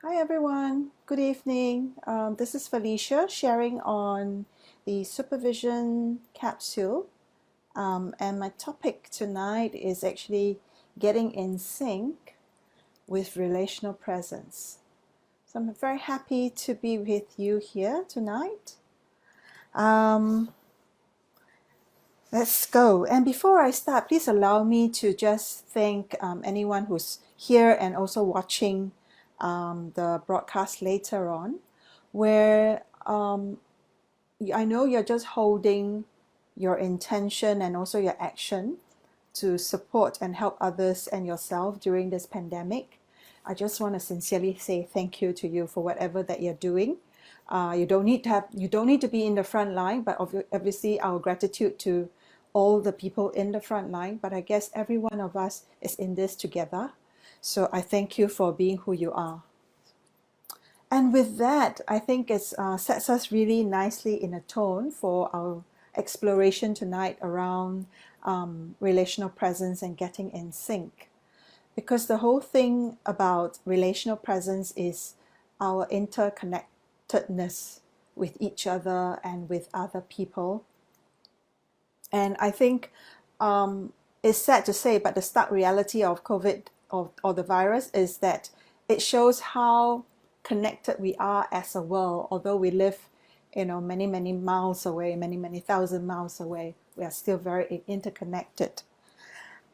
Hi everyone, good evening. This is Felicia sharing on the Supervision Capsule. And my topic tonight is actually getting in sync with relational presence. So I'm very happy to be with you here tonight. Um, let's go. And before I start, please allow me to just thank anyone who's here and also watching the broadcast later on, where I know you're just holding your intention and also your action to support and help others and yourself during this pandemic. I just want to sincerely say thank you to you for whatever that you're doing. You don't need to be in the front line, but obviously our gratitude to all the people in the front line. But I guess every one of us is in this together. So I thank you for being who you are. And with that, I think it sets us really nicely in a tone for our exploration tonight around relational presence and getting in sync. Because the whole thing about relational presence is our interconnectedness with each other and with other people. And I think it's sad to say, but the stark reality of COVID or the virus is that it shows how connected we are as a world. Although we live, many, many miles away, many, many thousand miles away, we are still very interconnected.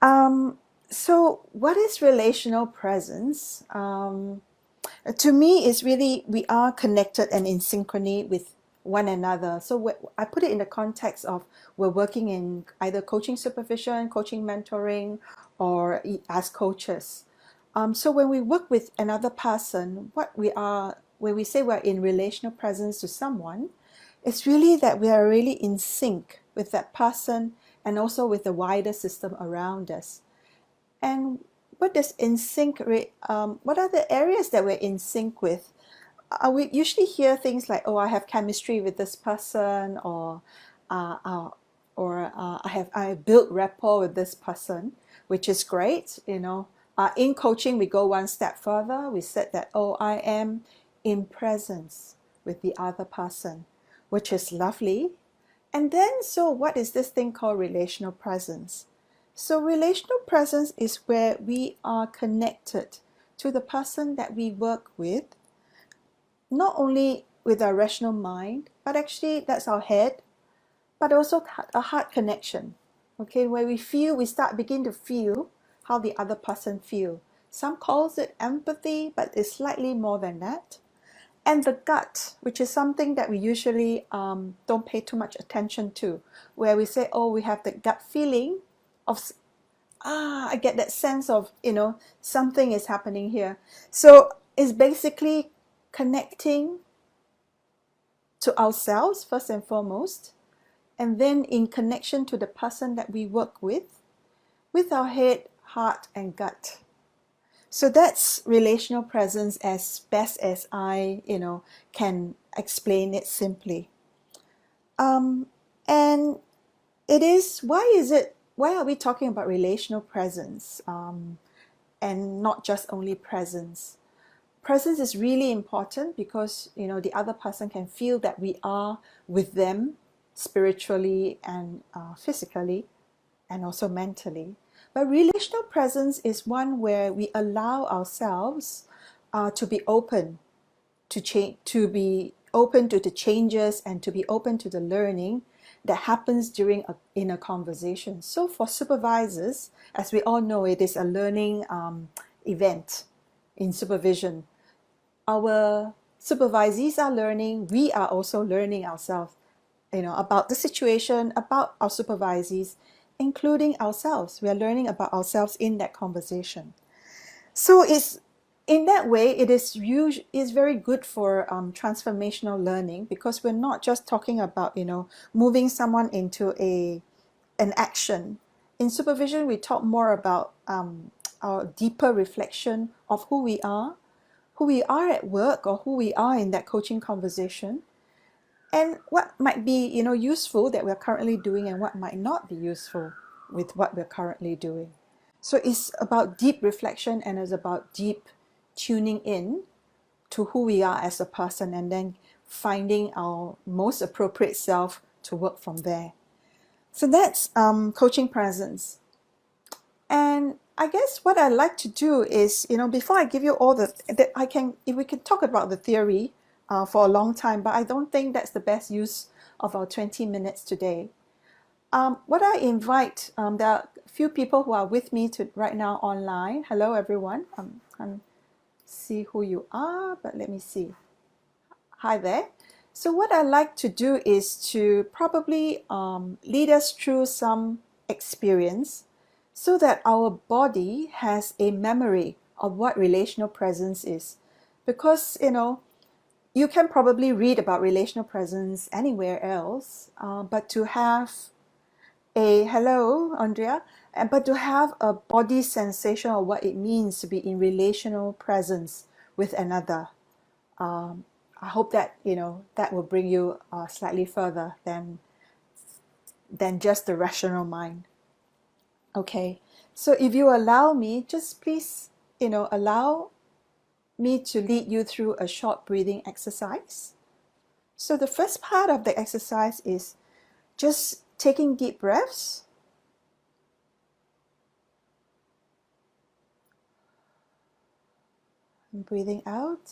So what is relational presence? To me, it's really we are connected and in synchrony with one another. So I put it in the context of we're working in either coaching supervision, coaching mentoring, or as coaches. So when we work with another person, when we say we're in relational presence to someone, it's really that we are really in sync with that person and also with the wider system around us. And what does in sync? What are the areas that we're in sync with? We usually hear things like, "Oh, I have chemistry with this person," uh, uh, I built rapport with this person, which is great. In coaching, we go one step further. We said that, "Oh, I am in presence with the other person," which is lovely. And then, so what is this thing called relational presence? So relational presence is where we are connected to the person that we work with, not only with our rational mind, but actually that's our head, but also a heart connection. Okay, where begin to feel how the other person feel. Some calls it empathy, but it's slightly more than that. And the gut, which is something that we usually don't pay too much attention to, where we say, "Oh, we have the gut feeling of I get that sense of, something is happening here." So it's basically connecting to ourselves first and foremost, and then in connection to the person that we work with our head, heart, and gut. So that's relational presence as best as I, can explain it simply. And why are we talking about relational presence and not just only presence? Presence is really important because, the other person can feel that we are with them spiritually and physically and also mentally. But relational presence is one where we allow ourselves to be open to be open to the changes and to be open to the learning that happens in a conversation. So for supervisors, as we all know, it is a learning event in supervision. Our supervisees are learning, we are also learning ourselves, about the situation, about our supervisees, including ourselves. We are learning about ourselves in that conversation. So it's in that way, is very good for transformational learning, because we're not just talking about moving someone into an action. In supervision, we talk more about our deeper reflection of who we are at work, or who we are in that coaching conversation, and what might be useful that we're currently doing, and what might not be useful with what we're currently doing. So it's about deep reflection, and it's about deep tuning in to who we are as a person, and then finding our most appropriate self to work from there. So that's coaching presence. And I guess what I like to do is, before I give you all that I can, if we can talk about the theory for a long time, but I don't think that's the best use of our 20 minutes today. What I invite, there are a few people who are with me right now online. Hello, everyone. I'm see who you are, but let me see. Hi there. So what I like to do is to probably lead us through some experience so that our body has a memory of what relational presence is. Because, you can probably read about relational presence anywhere else, but to have hello, Andrea, but to have a body sensation of what it means to be in relational presence with another. I hope that that will bring you slightly further than just the rational mind. Okay, so if you allow me, just please allow me to lead you through a short breathing exercise. So the first part of the exercise is just taking deep breaths. And breathing out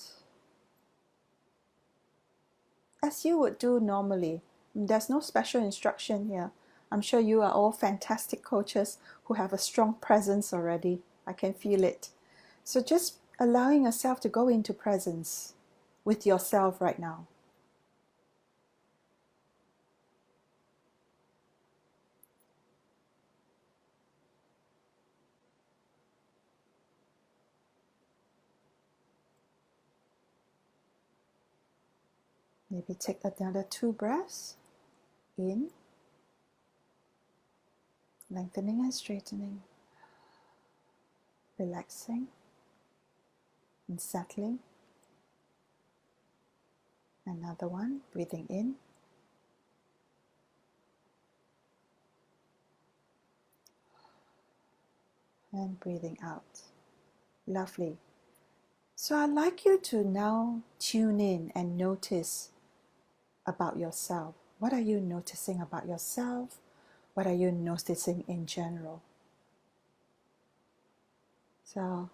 as you would do normally. There's no special instruction here. I'm sure you are all fantastic coaches who have a strong presence already. I can feel it. So just allowing yourself to go into presence with yourself right now. Maybe take another 2 breaths in, lengthening and straightening, relaxing and settling. Another one, breathing in, and breathing out. Lovely. So I'd like you to now tune in and notice about yourself. What are you noticing about yourself? What are you noticing in general? So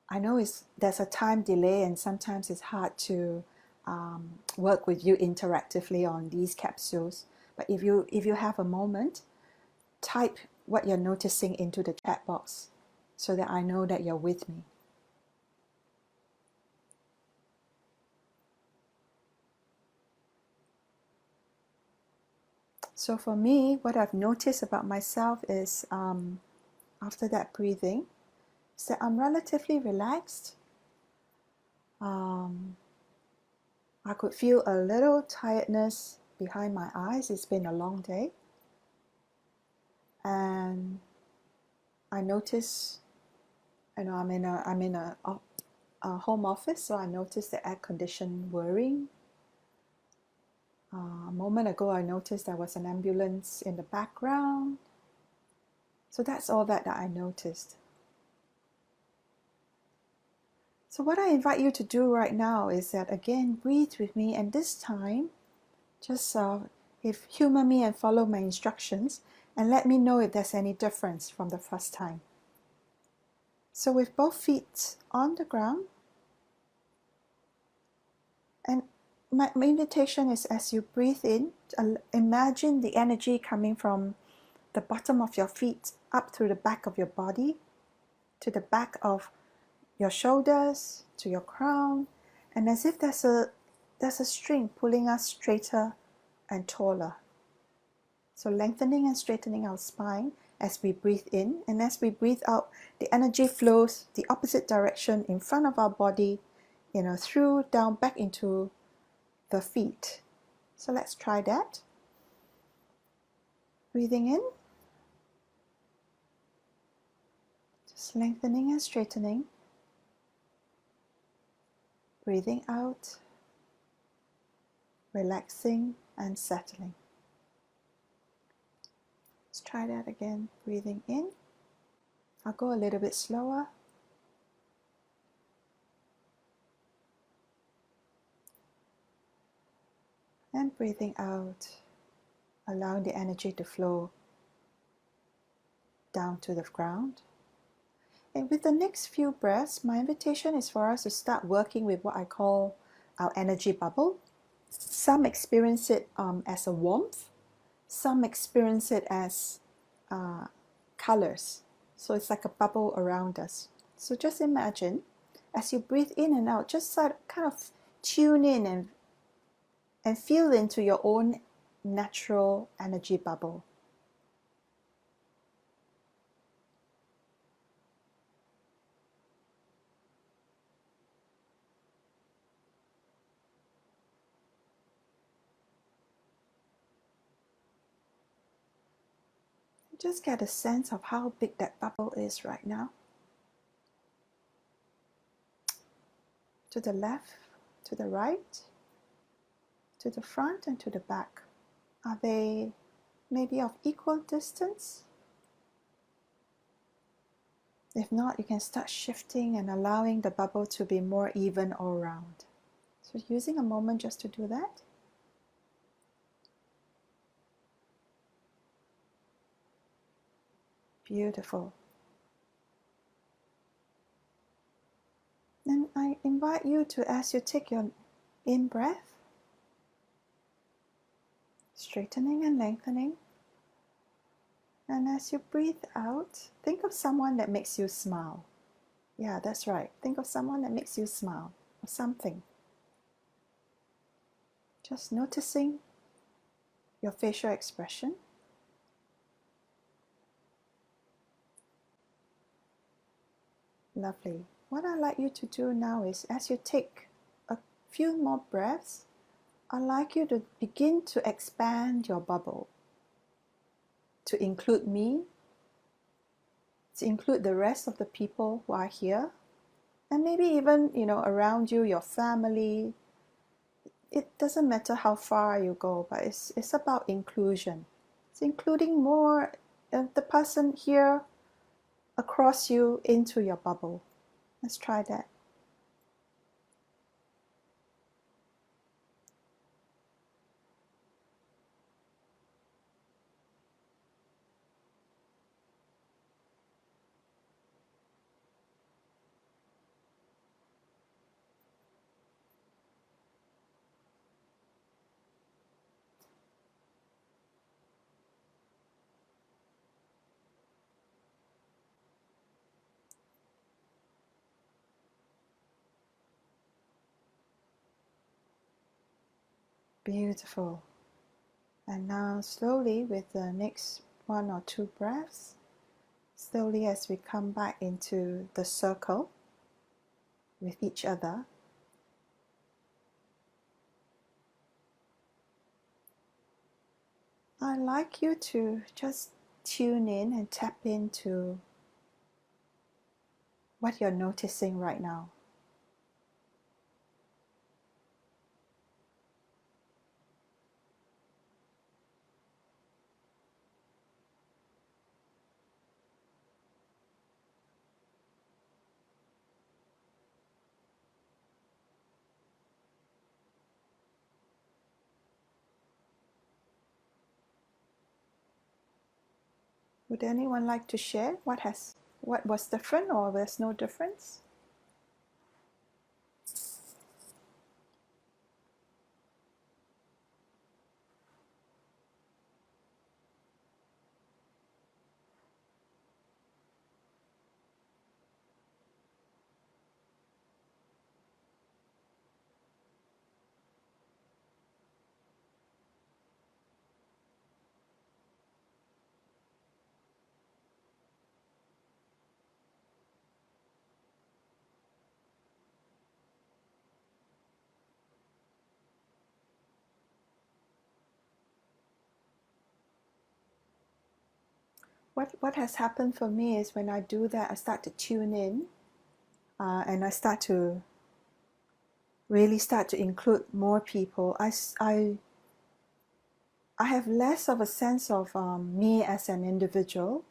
I know there's a time delay, and sometimes it's hard to work with you interactively on these capsules. But if you have a moment, type what you're noticing into the chat box so that I know that you're with me. So for me, what I've noticed about myself is after that breathing, is that I'm relatively relaxed. I could feel a little tiredness behind my eyes. It's been a long day. And I notice, I'm in a home office, so I noticed the air condition whirring. A moment ago, I noticed there was an ambulance in the background. So that's all that I noticed. So what I invite you to do right now is that, again, breathe with me, and this time, just if humor me and follow my instructions, and let me know if there's any difference from the first time. So with both feet on the ground, and my invitation is, as you breathe in, imagine the energy coming from the bottom of your feet up through the back of your body, to the back of your shoulders, to your crown, and as if there's a string pulling us straighter and taller. So lengthening and straightening our spine as we breathe in, and as we breathe out, the energy flows the opposite direction in front of our body, through, down, back into the feet. So let's try that. Breathing in, just lengthening and straightening. Breathing out, relaxing and settling. Let's try that again. Breathing in. I'll go a little bit slower. And breathing out, allowing the energy to flow down to the ground. And with the next few breaths, my invitation is for us to start working with what I call our energy bubble. Some experience it as a warmth, some experience it as colors. So it's like a bubble around us. So just imagine as you breathe in and out, just kind of tune in and feel into your own natural energy bubble. Just get a sense of how big that bubble is right now. To the left, to the right, to the front and to the back. Are they maybe of equal distance? If not, you can start shifting and allowing the bubble to be more even all around. So using a moment just to do that. Beautiful. Then I invite you to, as you take your in-breath, straightening and lengthening. And as you breathe out, think of someone that makes you smile. Yeah, that's right. Think of someone that makes you smile or something. Just noticing your facial expression. Lovely. What I'd like you to do now is, as you take a few more breaths, I'd like you to begin to expand your bubble to include me, to include the rest of the people who are here, and maybe even, around you, your family. It doesn't matter how far you go, but it's about inclusion. It's including more of the person here across you into your bubble. Let's try that. Beautiful. And now slowly, with the next one or two breaths, slowly as we come back into the circle with each other, I'd like you to just tune in and tap into what you're noticing right now. Would anyone like to share what was different, or there's no difference? What has happened for me is when I do that, I start to tune in, and I really start to include more people. I have less of a sense of me as an individual,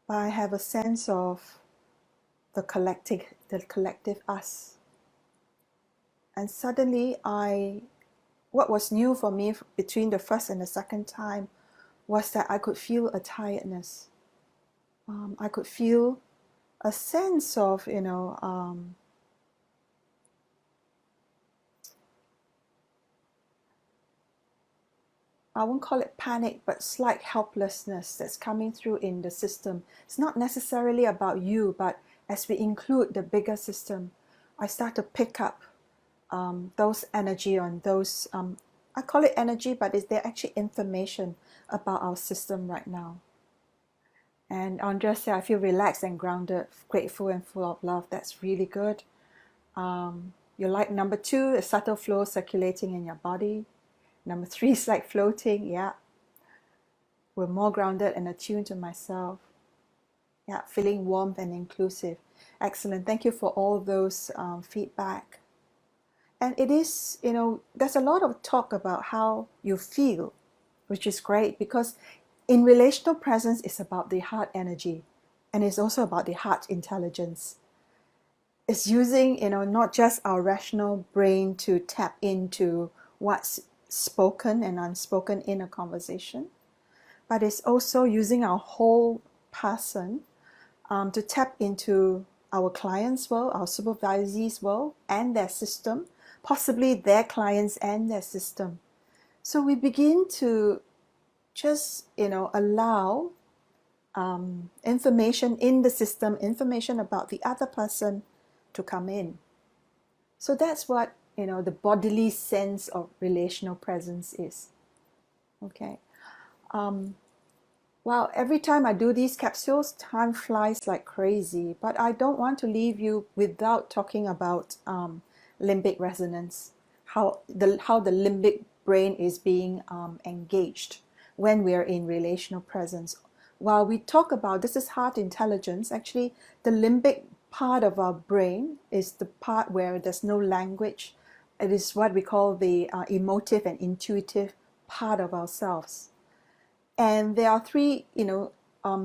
but I have a sense of the collective us. And suddenly I what was new for me between the first and the second time was that I could feel a tiredness. I could feel a sense of, I won't call it panic, but slight helplessness that's coming through in the system. It's not necessarily about you, but as we include the bigger system, I start to pick up those energy on those, I call it energy, but they're actually information about our system right now. And Andrea said, I feel relaxed and grounded, grateful and full of love. That's really good. You like number 2, a subtle flow circulating in your body. Number 3 is like floating. Yeah. We're more grounded and attuned to myself. Yeah. Feeling warmth and inclusive. Excellent. Thank you for all those feedback. And it is, there's a lot of talk about how you feel, which is great because in relational presence, it's about the heart energy and it's also about the heart intelligence. It's using, not just our rational brain to tap into what's spoken and unspoken in a conversation, but it's also using our whole person to tap into our clients' world, our supervisees' world, and their system, possibly their clients and their system. So we begin to just, allow information in the system, information about the other person to come in. So that's what, the bodily sense of relational presence is. Okay. Well, every time I do these capsules, time flies like crazy, but I don't want to leave you without talking about limbic resonance, how the limbic brain is being engaged when we are in relational presence. While we talk about this is heart intelligence, actually the limbic part of our brain is the part where there's no language. It is what we call the emotive and intuitive part of ourselves. And there are 3,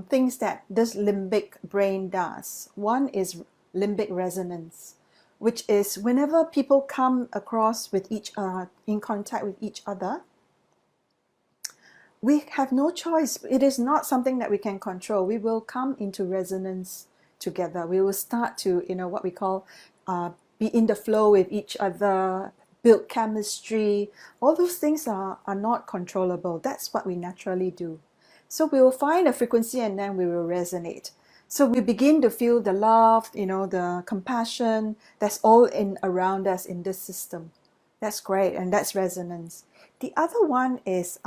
things that this limbic brain does. One is limbic resonance, which is whenever people come across with in contact with each other, we have no choice. It is not something that we can control. We will come into resonance together. We will start to, what we call, be in the flow with each other, build chemistry. All those things are not controllable. That's what we naturally do. So we will find a frequency and then we will resonate. So we begin to feel the love, the compassion that's all in around us in this system. That's great, and that's resonance. The other one is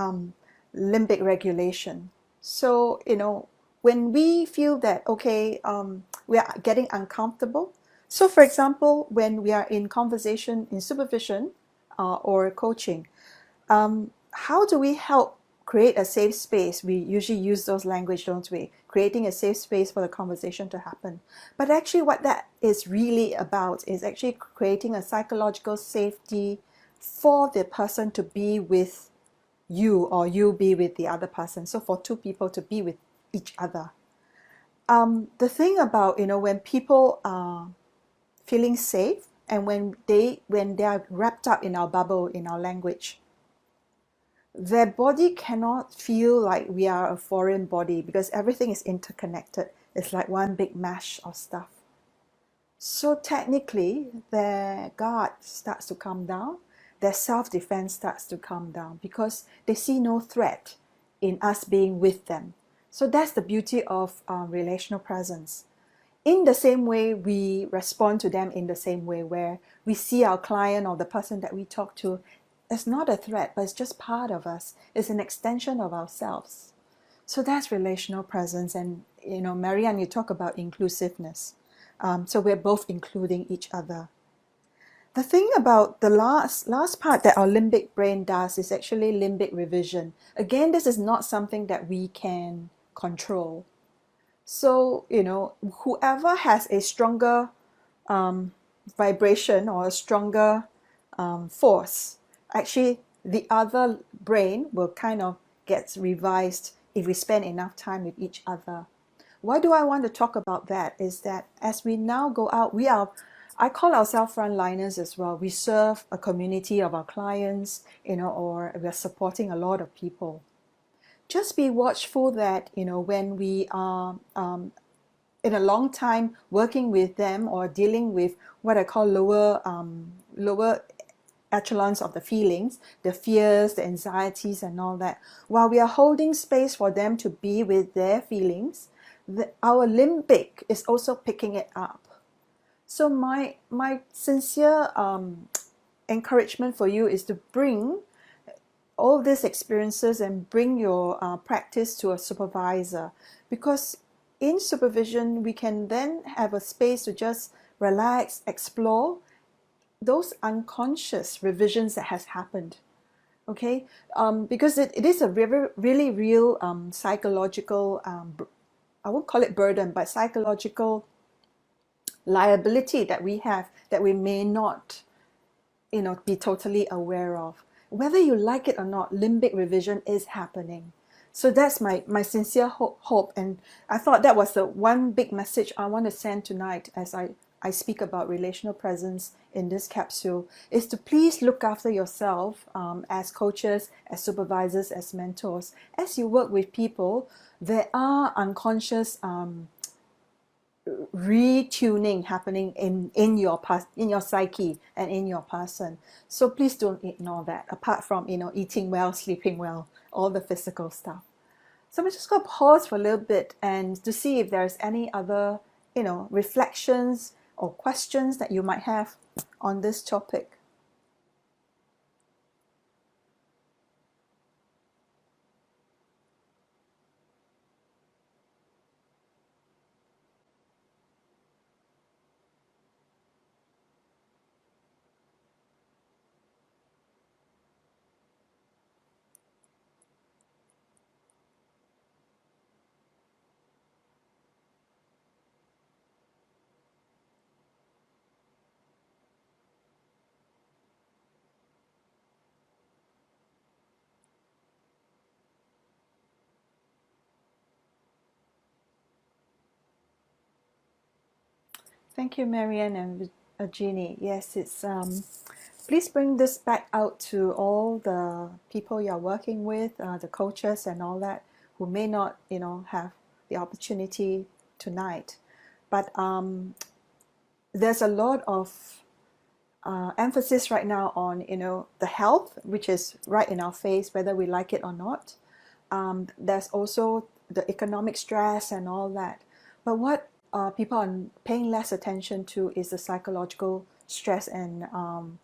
limbic regulation. So, when we feel that, okay, we are getting uncomfortable. So, for example, when we are in conversation, in supervision or coaching, how do we help create a safe space? We usually use those language, don't we? Creating a safe space for the conversation to happen. But actually what that is really about is actually creating a psychological safety for the person to be with you or you be with the other person. So for 2 people to be with each other. The thing about, when people are feeling safe and when they are wrapped up in our bubble, in our language, their body cannot feel like we are a foreign body because everything is interconnected. It's like one big mash of stuff. So technically, their guard starts to come down, their self-defense starts to come down because they see no threat in us being with them. So that's the beauty of relational presence. In the same way, we respond to them in the same way, where we see our client or the person that we talk to as not a threat, but it's just part of us. It's an extension of ourselves. So that's relational presence. And, Marianne, you talk about inclusiveness. So we're both including each other. The thing about the last part that our limbic brain does is actually limbic revision. Again, this is not something that we can control. So, whoever has a stronger vibration or a stronger force, actually the other brain will kind of get revised if we spend enough time with each other. Why do I want to talk about that? Is that as we now go out, I call ourselves frontliners as well. We serve a community of our clients, or we're supporting a lot of people. Just be watchful that, when we are in a long time working with them or dealing with what I call lower echelons of the feelings, the fears, the anxieties, and all that. While we are holding space for them to be with their feelings, our limbic is also picking it up. So my sincere encouragement for you is to bring all these experiences and bring your practice to a supervisor, because in supervision we can then have a space to just relax, explore those unconscious revisions that has happened. Okay, because it is a really real psychological, I won't call it burden, but psychological liability that we have, that we may not be totally aware of. Whether you like it or not, limbic revision is happening. So that's my sincere hope, and I thought that was the one big message I want to send tonight as I speak about relational presence in this capsule, is to please look after yourself as coaches, as supervisors, as mentors. As you work with people, there are unconscious retuning happening in your psyche and in your person. So please don't ignore that, apart from eating well, sleeping well, all the physical stuff. So we're just going to pause for a little bit and to see if there's any other reflections or questions that you might have on this topic. Thank you, Marianne and Jeannie. Yes, it's please bring this back out to all the people you're working with, the coaches and all that, who may not, have the opportunity tonight. But there's a lot of emphasis right now on, the health, which is right in our face, whether we like it or not. There's also the economic stress and all that. But what people are paying less attention to is the psychological stress and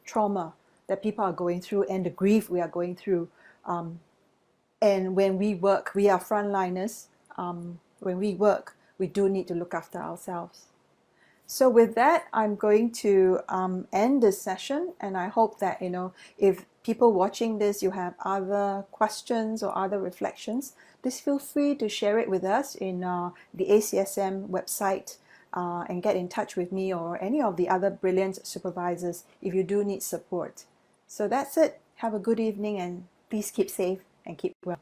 trauma that people are going through, and the grief we are going through. And when we work, we are frontliners. When we work, we do need to look after ourselves. So with that, I'm going to end this session, and I hope that, if people watching this, you have other questions or other reflections, please feel free to share it with us in the ACSM website, and get in touch with me or any of the other brilliant supervisors if you do need support. So that's it. Have a good evening, and please keep safe and keep well.